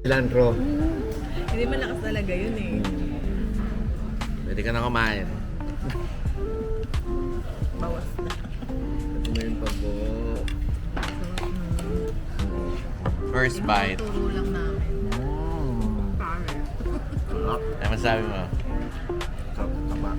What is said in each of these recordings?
Cilantro. Hindi malakas talaga yun eh. Pwede ka na kumain. Bawas na. Ngayon pa po. First bite. Turo lang namin. Pare. Ano masabi mo? Tama.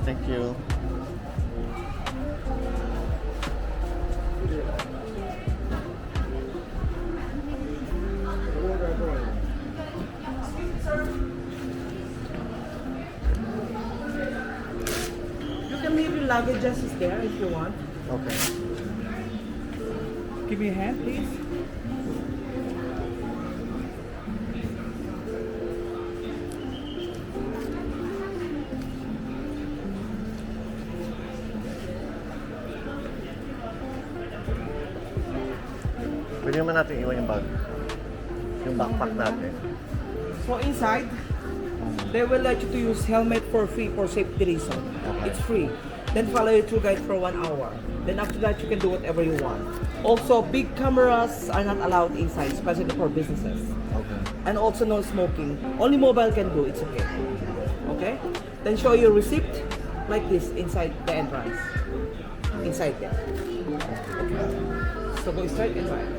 Thank you. You can leave your luggage just there if you want. Okay. Give me a hand, please. Pwede naman natin iwan yung bag. Yung backpack natin. So inside, they will let you to use helmet for free for safety reason. Okay. It's free. Then follow your tour guide for 1 hour. Then after that, you can do whatever you want. Also, big cameras are not allowed inside, especially for businesses. Okay. And also no smoking. Only mobile can do, it's okay. Okay? Then show your receipt like this inside the entrance. Inside there. Okay. So go straight inside.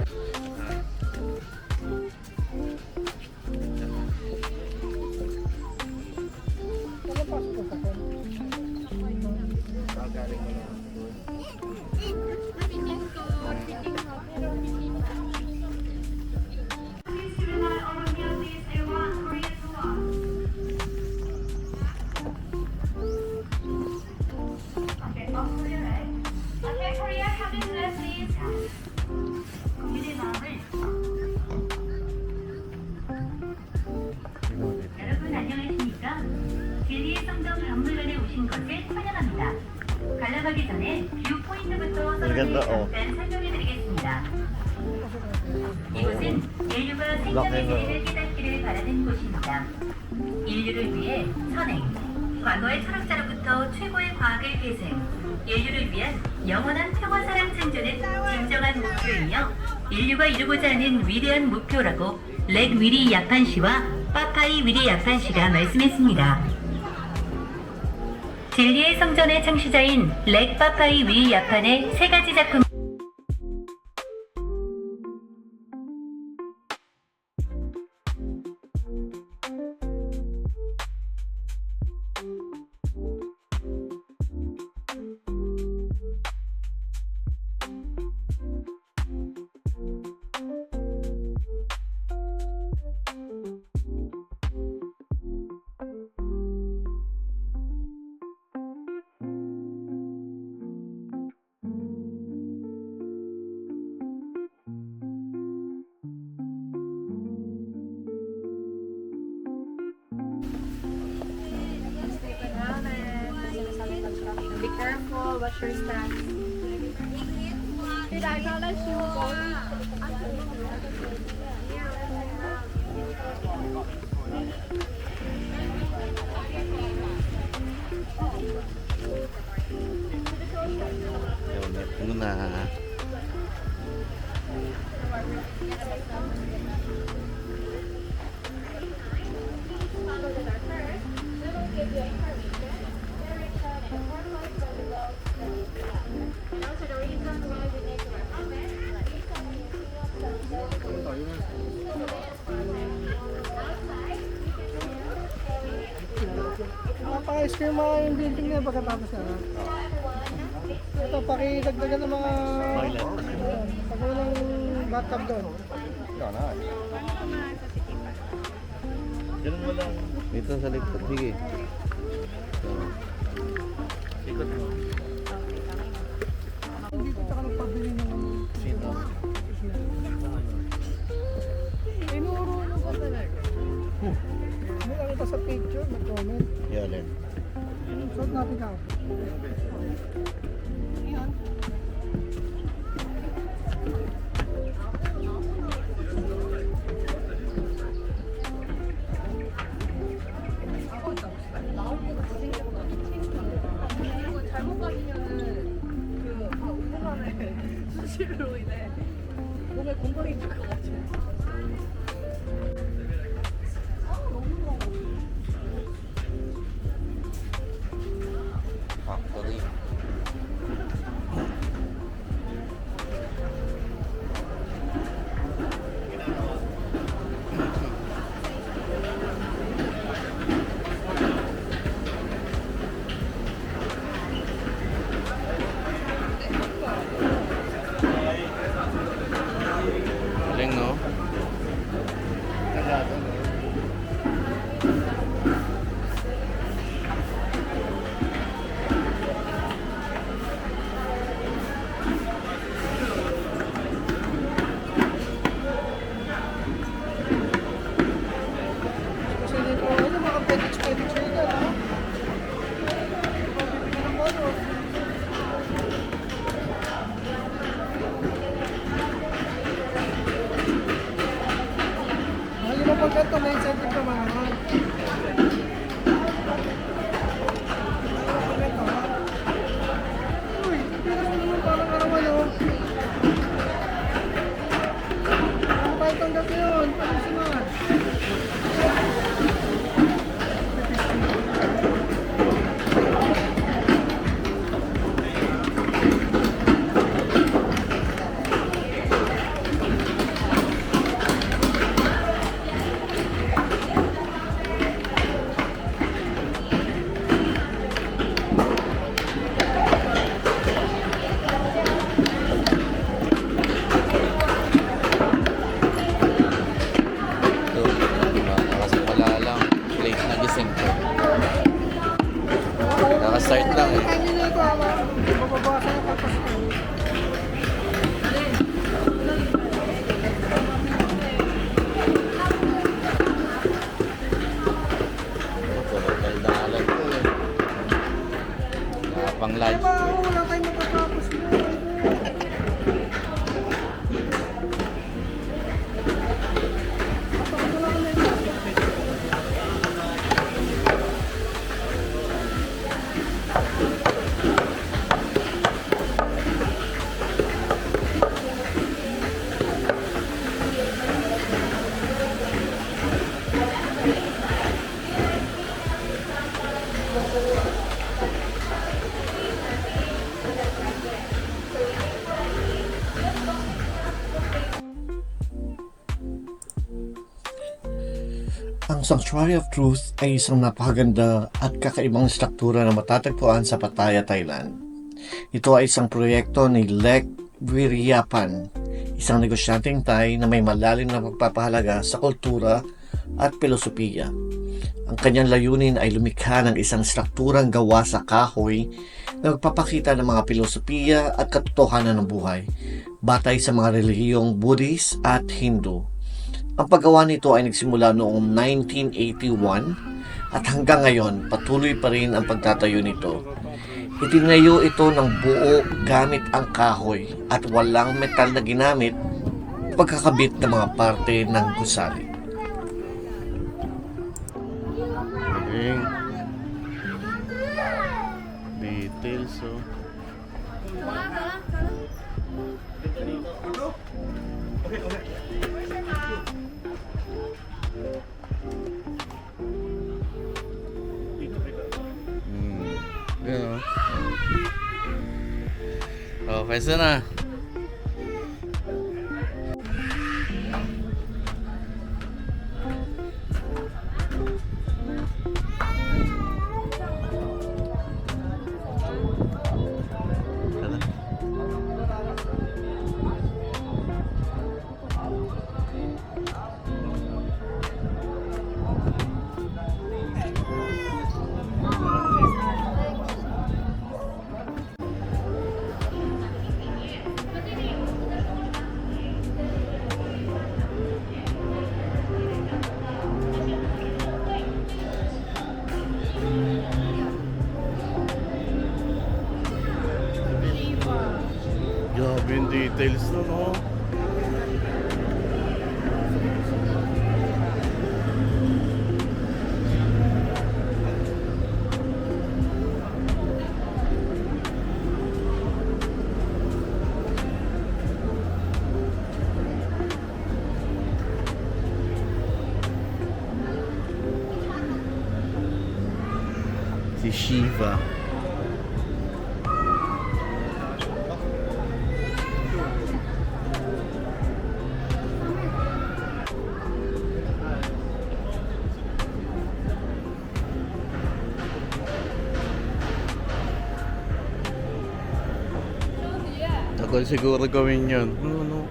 Okay, Korea, come in there, please. 국민의 마음을 여러분 안녕하십니까? 딜리의 성전 박물관에 오신 것을 환영합니다. 관람하기 전에 뷰 포인트부터 알겠다, 잠깐 설명해드리겠습니다. 이곳은 인류가 생명의 진리를 깨닫기를 바라는 곳입니다. 인류를 위해 선행, 과거의 철학자로부터 최고의 과학을 계승, 인류를 위한 영원한 평화사랑 창조는 진정한 목표이며 인류가 이루고자 하는 위대한 목표라고 렉 위리 야판 씨와 파파이 위리 야판 씨가 말씀했습니다. 진리의 성전의 창시자인 렉 파파이 위리 야판의 세 가지 작품 Be careful, watch your step. Did I not let you go? Yun, ito na. Papa-ice cream mga yung building na pagkatapos na. Ito, pakidagdagan ng mga... Toilet. Pag walang bathtub doon. Ganun mo lang. Dito sa likod. Sige. Ikot mo. Dito ka nagpabili ng ano. Sino? Tinuro mo ba talaga? May nakita sa picture, nag-comment. Yun. Suot natin ka. 잘못 빠지면은 운동하는 수시로 인해 몸에 공격이 들어가지고. Factory. Galing, no? Kasi dito, ano, mga pedicure na, ha? Bibigyan ng bono. Mahal mo pag ganito, may incentive ka mga ha? Pag ganito, ha? Uy, pero sa naman parang karaman, oh. Ano ba itong gabi yun? Ano si man? Ito. Kasi pala lang. Place na gising ko. Nakastart lang eh. Kaya nyo na ito, ama. Mababawasan ang pagpas ko. Total na alam ko eh. Pang lunch. Wala tayong matatapos mo. Ang Sanctuary of Truth ay isang napakaganda at kakaibang struktura na matatagpuan sa Pattaya, Thailand. Ito ay isang proyekto ni Lek Viriyapan, isang negosyanteng Thai na may malalim na pagpapahalaga sa kultura at filosofiya. Ang kanyang layunin ay lumikha ng isang strukturang gawa sa kahoy na magpapakita ng mga filosofiya at katotohanan ng buhay, batay sa mga relihiyong Buddhist at Hindu. Ang paggawa nito ay nagsimula noong 1981 at hanggang ngayon patuloy pa rin ang pagtatayo nito. Itinayo ito ng buo gamit ang kahoy at walang metal na ginamit pagkakabit ng mga parte ng gusali. Galing. Details oh. Yan oh. Oh, pwede na. details no, no? Si Shiva. Tagal siguro gawin yun. Ano?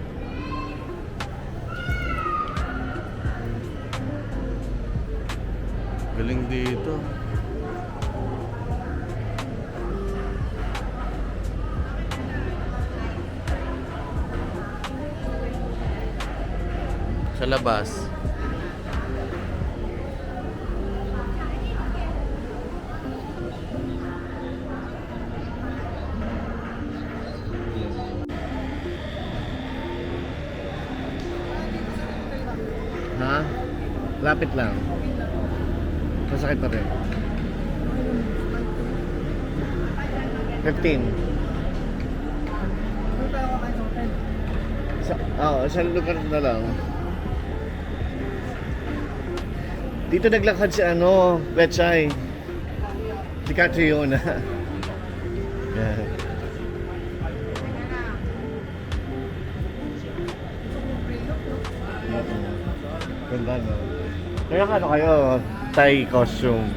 Galing dito. Sa labas. Ha? Lapit lang. Masakit pa rin. 15. Sa lugar na lang. Dito naglakad si Betchay. Si Catriona. Yan. Ganda no? Kaya kayo? Thai costume.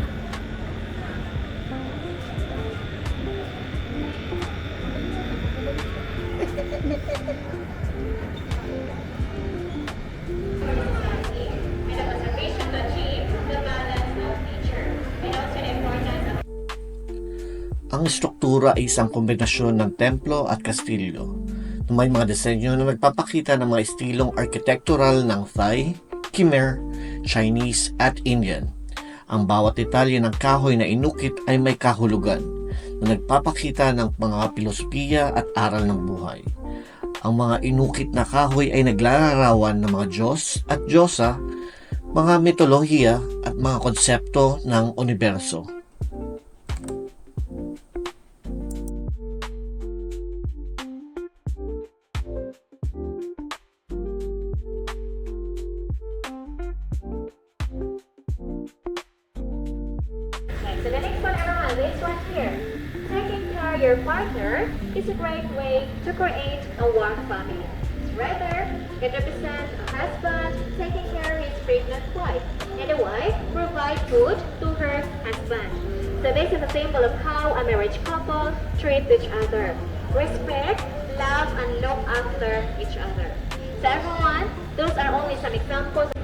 Ang struktura ay isang kombinasyon ng templo at kastilyo na may mga disenyo na nagpapakita ng mga estilong architectural ng Thai, Khmer, Chinese at Indian. Ang bawat detalye ng kahoy na inukit ay may kahulugan na nagpapakita ng mga pilosopiya at aral ng buhay. Ang mga inukit na kahoy ay naglalarawan ng mga Diyos at Diyosa, mga mitolohiya at mga konsepto ng universo. So the next one around, this one here. Taking care of your partner is a great way to create a warm family. Rather, it represents a husband taking care of his pregnant wife, and a wife provide food to her husband. So this is a symbol of how a married couple treat each other. Respect, love, and look after each other. So everyone, those are only some examples.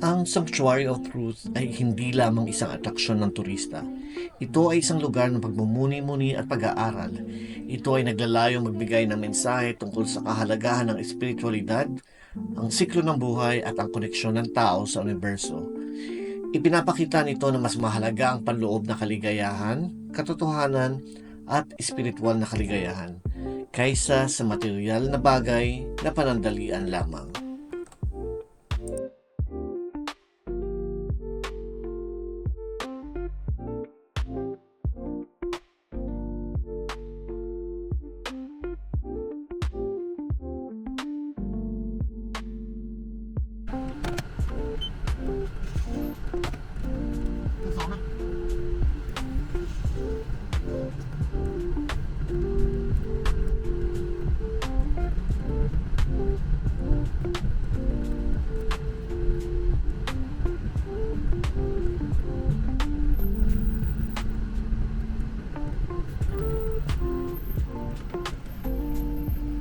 Ang Sanctuary of Truth ay hindi lamang isang atraksyon ng turista. Ito ay isang lugar ng pagmumuni-muni at pag-aaral. Ito ay naglalayong magbigay ng mensahe tungkol sa kahalagahan ng espiritualidad, ang siklo ng buhay at ang koneksyon ng tao sa universo. Ipinapakita nito na mas mahalaga ang panloob na kaligayahan, katotohanan at espiritual na kaligayahan kaysa sa material na bagay na panandalian lamang.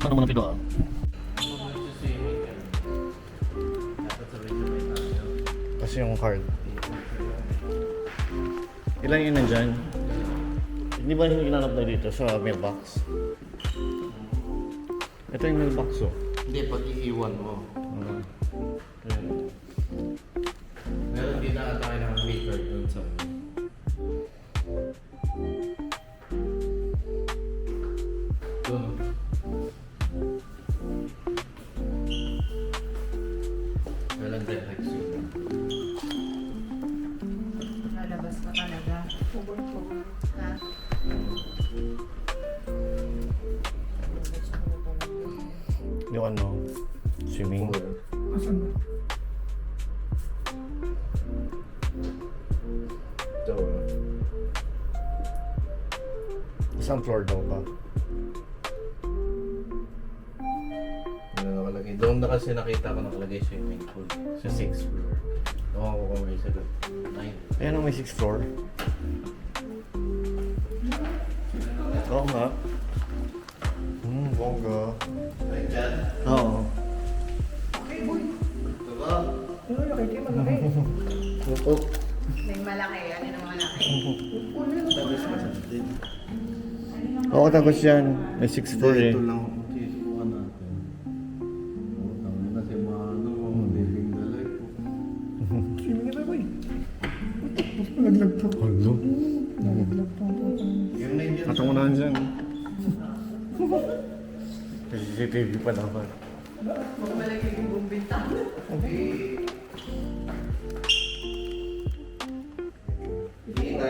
Ano mo na pidoan? kasi yung card. Ilan yun nandyan? Hindi ba hinanap na dito sa mailbox? Ito yung mailbox oh. Hindi, pag iiwan mo. Meron din na tayo ng maker dun sa... Dun. Walang direct yun. Lalabas ka talaga. Ha? Yung ano, swimming. Asan ba? Ito. Isang floor daw ba? Ano nakalagay? Doon na kasi nakita ko nakalagay swimming pool. Sa 6th floor. Ewan ko kung may sagot. 9. Ayan ang may 6th floor. Oo nga. Bongga. Right dyan? Oo. Ito ba? Ano yung kay malaki? Pupok. May malaki. Ano yung malaki? Oo, tapos yan. May 6th floor eh. Ito lang ang tisukan natin. Tangin na si Mano. Living the life. Swimming na boy. Naglag to. Hello? Naglag to. Yung na yun. Katungunahan dyan. CCTV pa dapat. Malaki yung bumbinta. B9.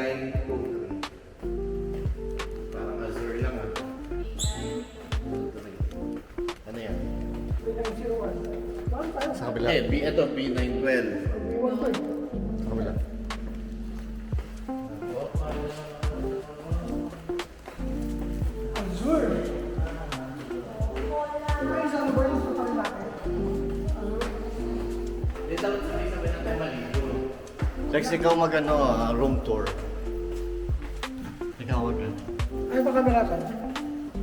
Parang azure lang ah. Ano yan? Sa kabila. Ito B912. Sa kabila. Azure. May isang boy sa panglaки. Dito sabay-sabay na tayo maligo. Lex, ikaw mag-ano, room tour. Ikaw mag-ano. Ay, baka bilatan.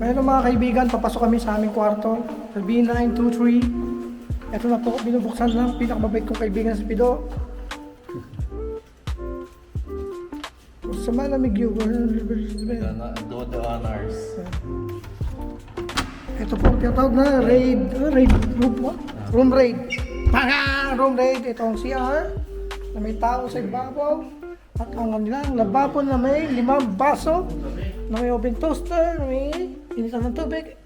Mayroon mga kaibigan, papasok kami sa aming kwarto. Sa B923. Ito na po, binubuksan lang. Pinakamabait kong kaibigan sa Pido. Sa malamig yun. Do the honors. Ito po, tinatawag na raid. Raid room. Room raid. Panga! Room raid. Ito ang CR. Na may tao sa ibabaw. At ang kanilang lababo na may 5 baso. Na may oven toaster. Na may initan ng tubig.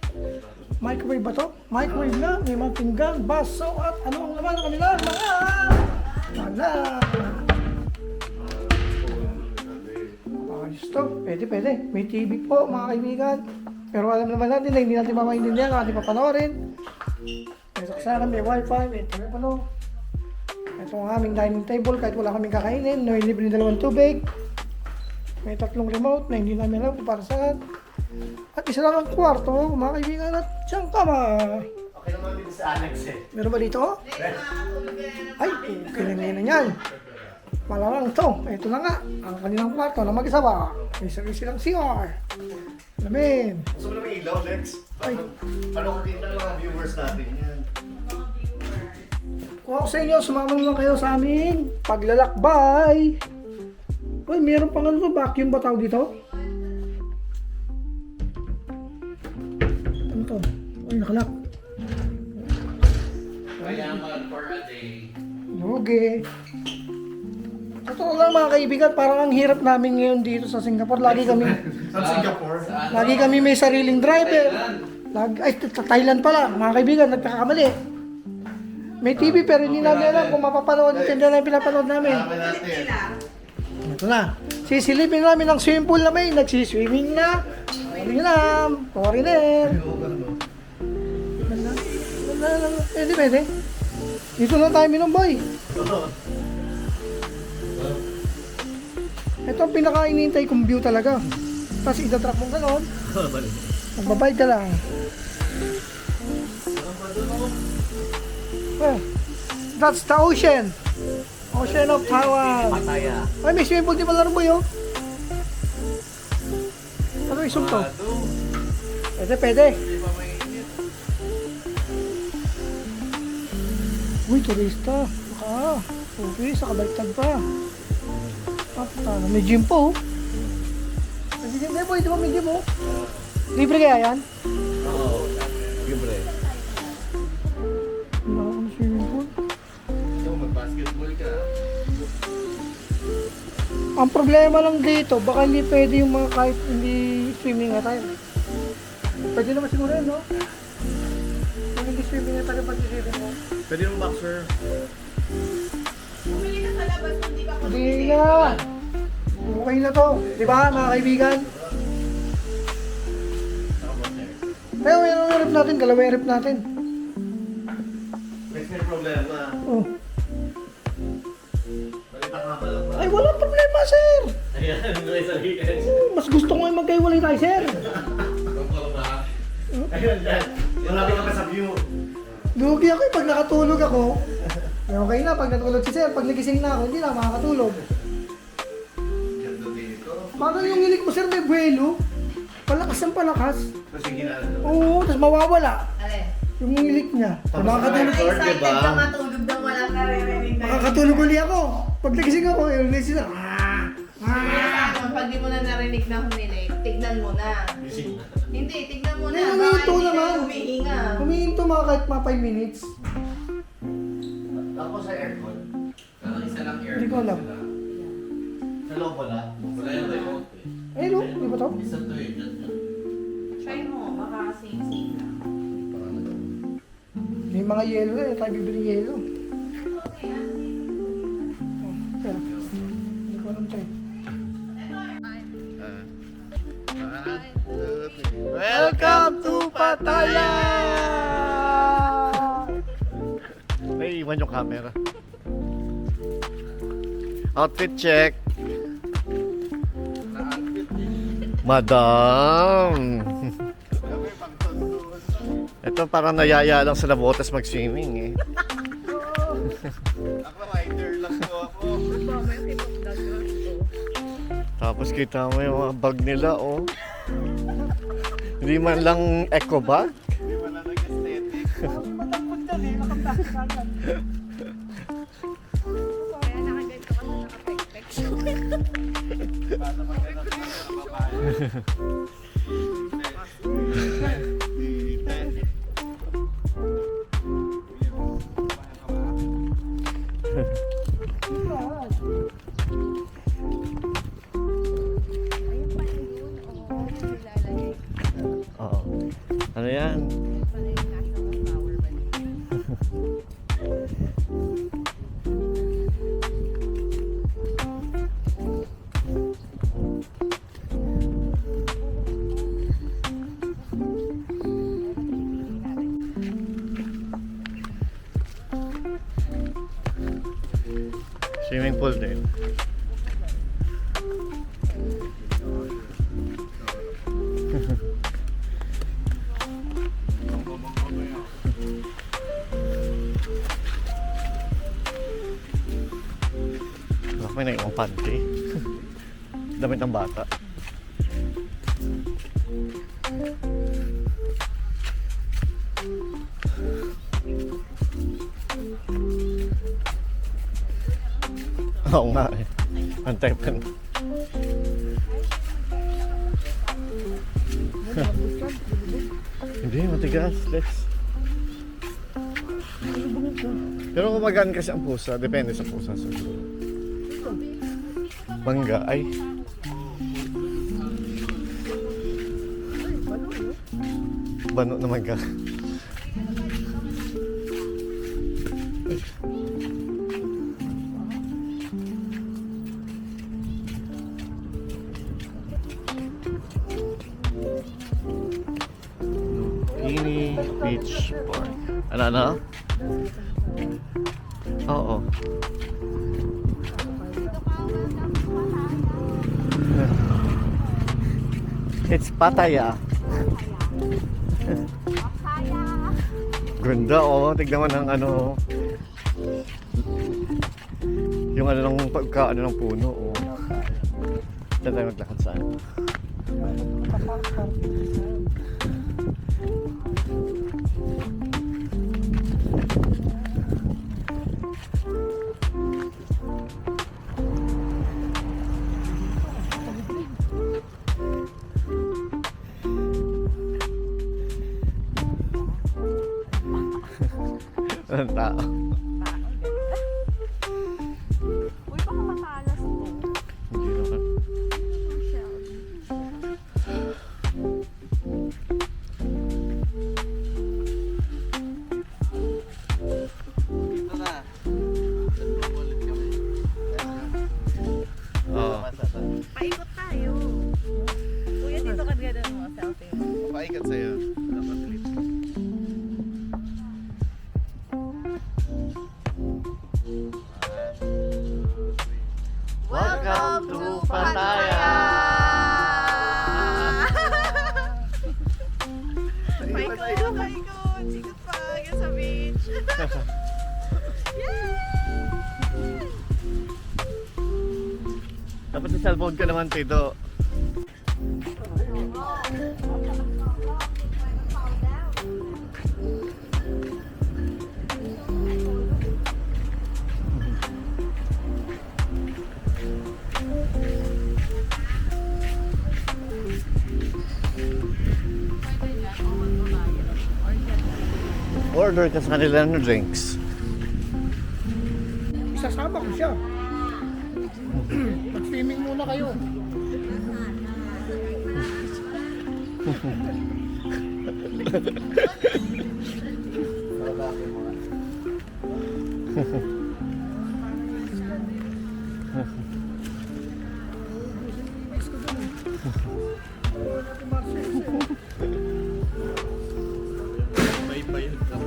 Microwave ba to? Microwave na. May mga pinggan, baso. At ano ang naman ang kanilang mga ayos to. Pwede. May TV po, mga kaibigan. Pero alam naman natin na hindi natin mamaintindihan kung ating papanoorin. May saksakan, may wifi, may telepono. Ito ang aming dining table kahit wala kaming kakainin. May libre na 2 tubig. May 3 remote na hindi namin alam kung para saan. At isa lang ang kwarto, mga kaibigan, at siyang kama. Okay naman dito sa Alex eh. Meron ba dito? Ay, kailangan na yan. Malamang to. Ito na nga, ang kanilang kwarto na mag-isawa. May sarili silang CR. Alamin. Gusto mo na may ilaw, Lex? Ay. Paano kita ng mga viewers natin yan? Kung ako sa inyo, sumama naman kayo sa aming paglalakbay. Uy, meron pang ano to, vacuum ba tawag dito? Ano to? Uy, nakalak. Mayaman for a day. Lugi. Totoo lang mga kaibigan, parang ang hirap namin ngayon dito sa Singapore. Lagi kami may sariling driver. Thailand pala, mga kaibigan, nagkakamali. May TV pero hindi namin alam kung mapapanood yung tinda na yung pinapanood namin. Ito na. Sisilipin namin ang swimming pool na may nagsiswimming na. Foreigner. Pwede. Dito na tayo minom, boy. Ito ang pinaka-inintay kong view talaga. Tapos itatrack mong ganon. Magbabayad ka lang. Well, that's the ocean. Ocean of Taiwan. Pataya. Ay, may swimming pool di pala rin boy, oh. Ano isog to? Pwede. Uy, turista. Okay, sa kabaliktad pa. Ah, tama. May gym po. May gym. Boy, di ba may gym oh? Libre kaya yan? Oo. Libre. Wala akong swimming pool. So, mag-basketball ka. Ang problema lang dito, baka hindi pwede yung mga kahit hindi swimming na tayo. Pwede naman siguro yun, no? Kung hindi swimming na tayo, pag-swimming mo. Pwede yung boxer. Bumili ka sa labas, hindi ka Hindi na. Okay na to. Di ba, mga kaibigan? Pero meron yung rep natin, dalawa yung rep natin. May problema. Oh. Balita nga pala ba? Ay, walang problema, sir. Ayan, may salihan. Mas gusto ko yung magkaiwalay tayo, sir. Kumpara ba? Ayun, dyan. Malapit ka pa sa view. Lugi ako pag nakatulog ako. Okay na, pag natulog si sir, pag nagising na ako, hindi na makakatulog. Ganda dito. Parang yung hilig mo, sir, may buwelo. Palakas ang palakas. Kasi ginaan. Oo, tapos mawawala. Ale. Yung hilig niya. Makakatulog. Lord, Excited diba? ka matulog nang walang naririnig na. Makakatulog uli ako. Pag nagising ako, yung nagising na. Pag di mo na narinig na humilig, tignan mo na. Hindi, tignan mo na. May Baka huminto hindi naman. na humihinga. Humihinto mga kahit mga 5 minutes. Ako sa aircon. Pero isa lang aircon. Hindi ko alam. Sa loob wala? Wala yung remote eh. Eh, no? Di ba to? Isa to eh. Dyan. Try mo, baka same-same lang. Parang ano. May mga yelo na, tayo bibili yelo. Oh, pero, hindi ko alam tayo. Welcome to Pattaya! May iwan yung camera. Outfit check. Madam! Ito parang nayaya lang sa labotas mag-swimming eh. Ako rider lang to ako. Tapos kita mo yung mga bag nila oh. Hindi man lang eco bag. Hindi wala nag-aesthetic. Matapot dyan eh, nakapasok agad. Kaya nakaganto ka na nakapekpek. Basta maganda sa mga babae. Ayun pala yun. Oo, nilalagay. Oo. Ano yan? Ayun pala yung national flower ba nila? Swimming pool din. Baka may naiwang panty. Damit ng bata. Oo nga eh. Antay pa na. Hindi, matigas. Let's. Pero kumagaan kasi ang pusa. Depende sa pusa siguro. Bangga ay. Bano na mangga. Lupini Beach Park. Ano? Oo. It's Pattaya. Ganda oh, tignan mo ng ano. Yung ano ng pagka ano ng puno oh. Diyan tayo maglakad sa ano. Walang tao. Parang ganda. Uy, baka matalas to. Hindi naman. Michelle. Dito na. Nagpapalit kami. Oo. Paikot tayo. Kuya, dito ka ganda ng mga selfie. Paikat sa'yo. Welcome to Pattaya! Paikot, paikot. Sikot pa, hanggang sa beach. Dapat sa cellphone ka naman, Tito. Order ka sa kanila ng drinks. Isasama ko siya. Mag-swimming muna kayo. Bayad ka.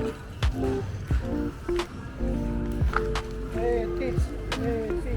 Tits. Tits.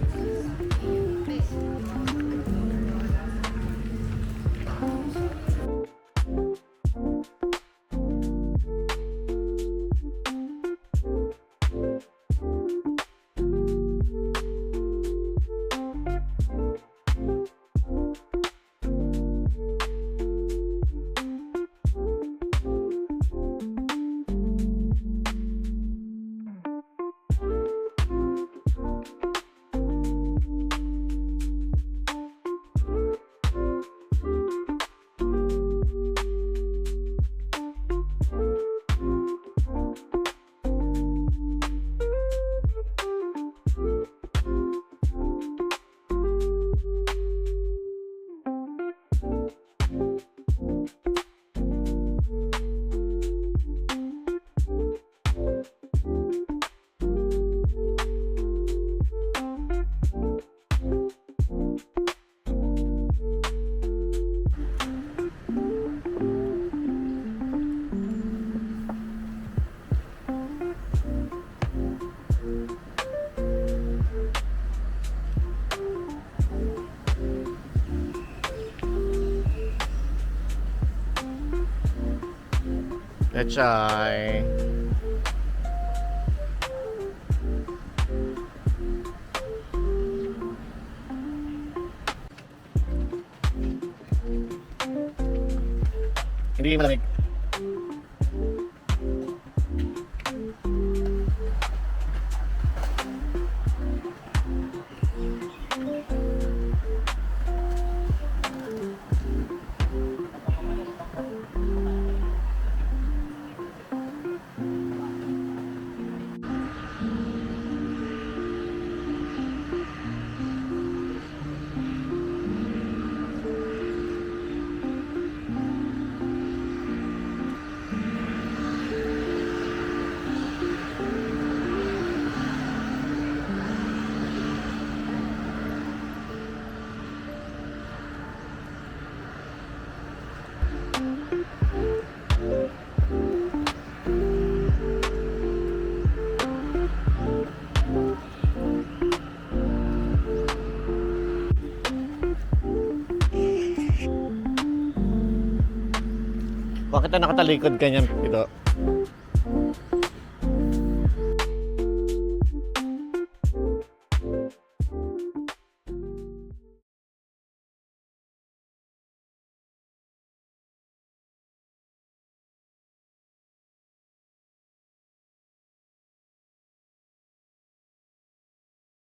Echay. Hindi malamig. Bakit na nakatalikod ka niyan, Tito?